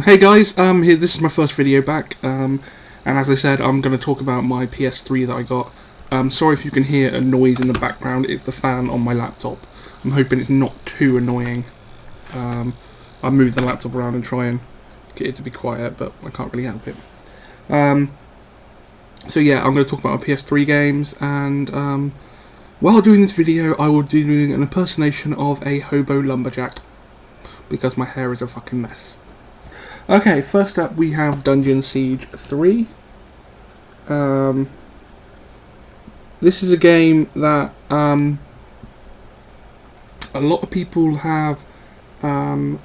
Hey guys, this is my first video back, and as I said, I'm going to talk about my PS3 that I got. Sorry if you can hear a noise in the background, it's the fan on my laptop. I'm hoping it's not too annoying. I move the laptop around and try and get it to be quiet, but I can't really help it. So yeah, I'm going to talk about my PS3 games, and while doing this video, I will be doing an impersonation of a hobo lumberjack, because my hair is a fucking mess. Okay, first up we have Dungeon Siege 3. This is a game that a lot of people have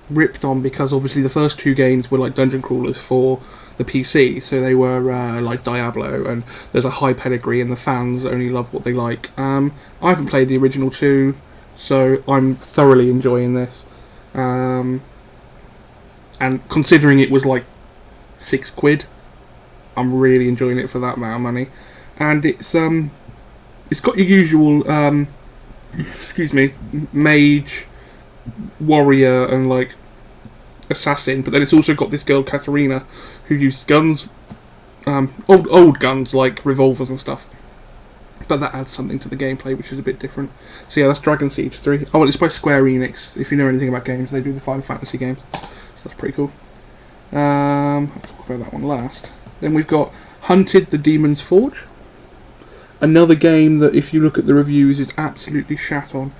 ripped on, because obviously the first two games were like dungeon crawlers for the PC, so they were like Diablo, and there's a high pedigree and the fans only love what they like. I haven't played the original two, so I'm thoroughly enjoying this. And considering it was like £6, I'm really enjoying it for that amount of money. And it's got your usual mage, warrior, and like assassin, but then it's also got this girl Katarina who uses guns, old guns like revolvers and stuff. But that adds something to the gameplay, which is a bit different. So yeah, that's Dragon Siege 3. Oh, and it's by Square Enix. If you know anything about games, they do the Final Fantasy games. So that's pretty cool. I'll talk about that one last. Then we've got Hunted the Demon's Forge. Another game that, if you look at the reviews, is absolutely shat on.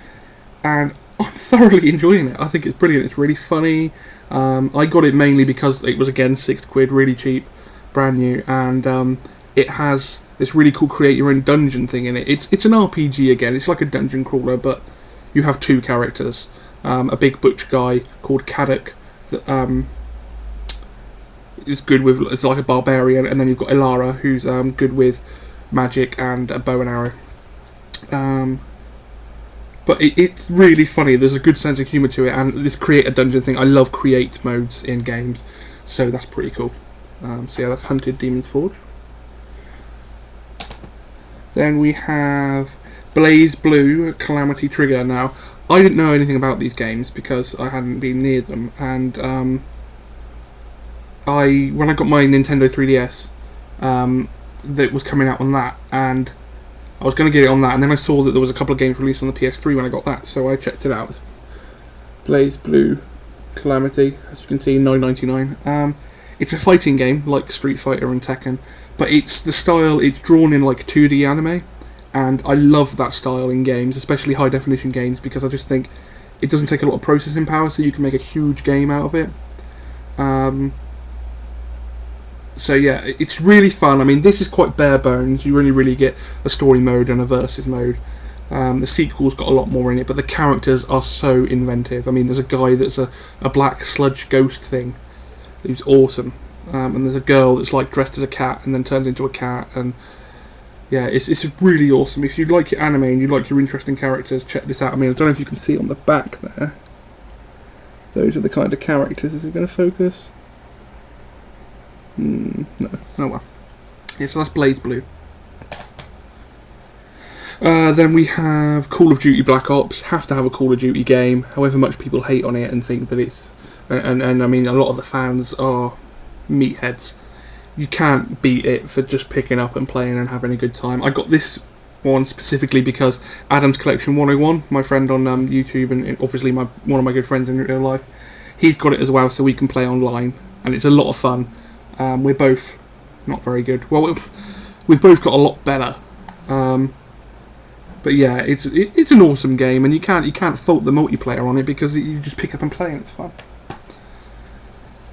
And I'm thoroughly enjoying it. I think it's brilliant. It's really funny. I got it mainly because it was, again, £6, really cheap, brand new. And it has this really cool create your own dungeon thing in it. It's an RPG again. It's like a dungeon crawler, but you have two characters. A big butch guy called Kadok that is good with, it's like a barbarian, and then you've got Ilara, who's good with magic and a bow and arrow. But it's really funny. There's a good sense of humour to it, and this create a dungeon thing. I love create modes in games, so that's pretty cool. So yeah, that's Hunted Demon's Forge. Then we have Blaze Blue, Calamity Trigger. Now, I didn't know anything about these games because I hadn't been near them, and when I got my Nintendo 3DS, that was coming out on that, and I was going to get it on that, and then I saw that there was a couple of games released on the PS3 when I got that, so I checked it out. It's Blaze Blue Calamity, as you can see, $9.99. It's a fighting game like Street Fighter and Tekken, but it's the style, it's drawn in like 2D anime, and I love that style in games, especially high definition games, because I just think it doesn't take a lot of processing power, so you can make a huge game out of it. So yeah, it's really fun. I mean, this is quite bare bones. You only really get a story mode and a versus mode. The sequel's got a lot more in it, but the characters are so inventive. I mean, there's a guy that's a black sludge ghost thing who's awesome. And there's a girl that's like dressed as a cat and then turns into a cat, and yeah, it's really awesome. If you like your anime and you like your interesting characters, check this out. I mean, I don't know if you can see on the back there. Those are the kind of characters. Is it going to focus? No. Oh well. Yeah, so that's Blaze Blue. Then we have Call of Duty Black Ops. Have to have a Call of Duty game, however much people hate on it and think that it's... And I mean, a lot of the fans are meatheads. You can't beat it for just picking up and playing and having a good time. I got this one specifically because Adam's Collection 101, my friend on YouTube, and obviously one of my good friends in real life, he's got it as well, so we can play online, and it's a lot of fun. We're both not very good. Well, we've both got a lot better. But yeah, it's an awesome game, and you can't fault the multiplayer on it because you just pick up and play and it's fun.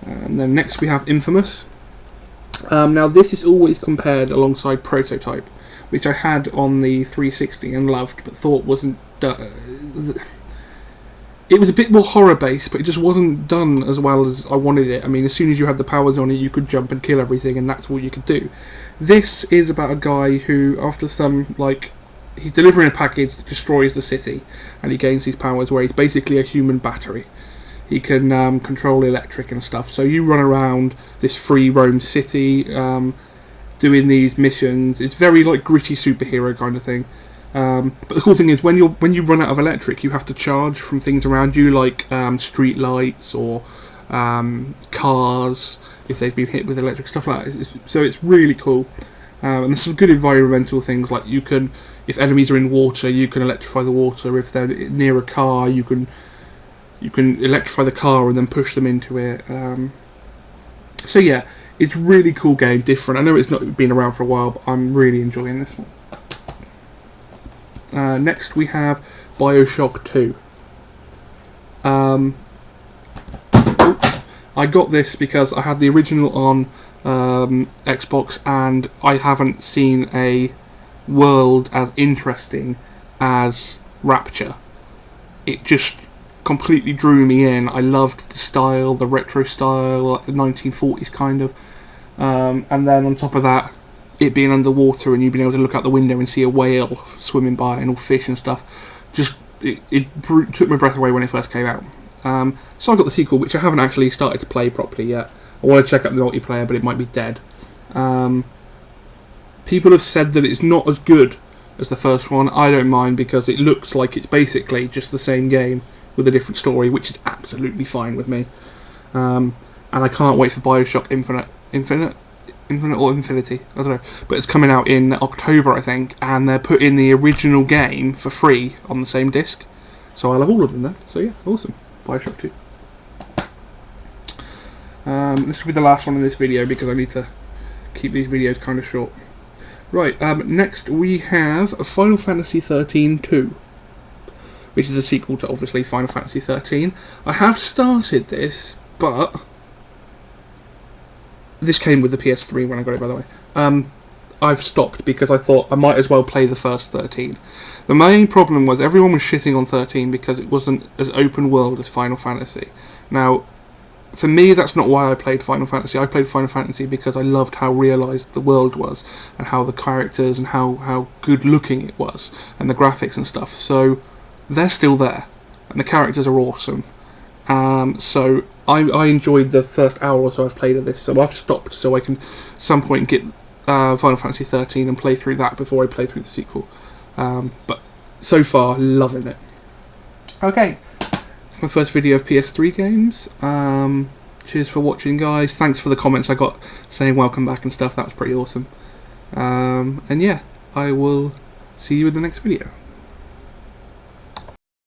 And then next we have Infamous. Now this is always compared alongside Prototype, which I had on the 360 and loved, but thought wasn't it was a bit more horror based, but it just wasn't done as well as I wanted it. I mean, as soon as you had the powers on it, you could jump and kill everything, and that's what you could do. This is about a guy who, after he's delivering a package that destroys the city, and he gains these powers where he's basically a human battery. He can control electric and stuff. So you run around this free roam city, doing these missions. It's very like gritty superhero kind of thing. But the cool thing is when you run out of electric, you have to charge from things around you, like street lights or cars if they've been hit with electric, stuff like that. So it's really cool. And there's some good environmental things, like you can, if enemies are in water, you can electrify the water. If they're near a car, you can electrify the car and then push them into it. So yeah, it's a really cool game, different. I know it's not been around for a while, but I'm really enjoying this one. Next we have BioShock 2. I got this because I had the original on Xbox, and I haven't seen a world as interesting as Rapture. It just completely drew me in. I loved the style, the retro style, like the 1940s kind of. And then on top of that, it being underwater and you being able to look out the window and see a whale swimming by and all fish and stuff. Just, it took my breath away when it first came out. So I got the sequel, which I haven't actually started to play properly yet. I want to check out the multiplayer, but it might be dead. People have said that it's not as good as the first one. I don't mind, because it looks like it's basically just the same game with a different story, which is absolutely fine with me. And I can't wait for BioShock Infinite or Infinity, I don't know. But it's coming out in October, I think, and they're putting the original game for free on the same disc. So I'll have all of them then. So yeah, awesome. BioShock 2. This will be the last one in this video because I need to keep these videos kind of short. Right, next we have Final Fantasy 13-2, which is a sequel to, obviously, Final Fantasy 13. I have started this, but this came with the PS3 when I got it, by the way. I've stopped because I thought I might as well play the first 13. The main problem was everyone was shitting on 13 because it wasn't as open world as Final Fantasy. Now, for me, that's not why I played Final Fantasy. I played Final Fantasy because I loved how realised the world was, and how the characters and how good looking it was, and the graphics and stuff. So they're still there, and the characters are awesome. So I enjoyed the first hour or so I've played of this, so I've stopped so I can at some point get Final Fantasy 13 and play through that before I play through the sequel. But so far, loving it. Okay. It's my first video of PS3 games. Cheers for watching, guys. Thanks for the comments I got saying welcome back and stuff. That was pretty awesome. And yeah, I will see you in the next video.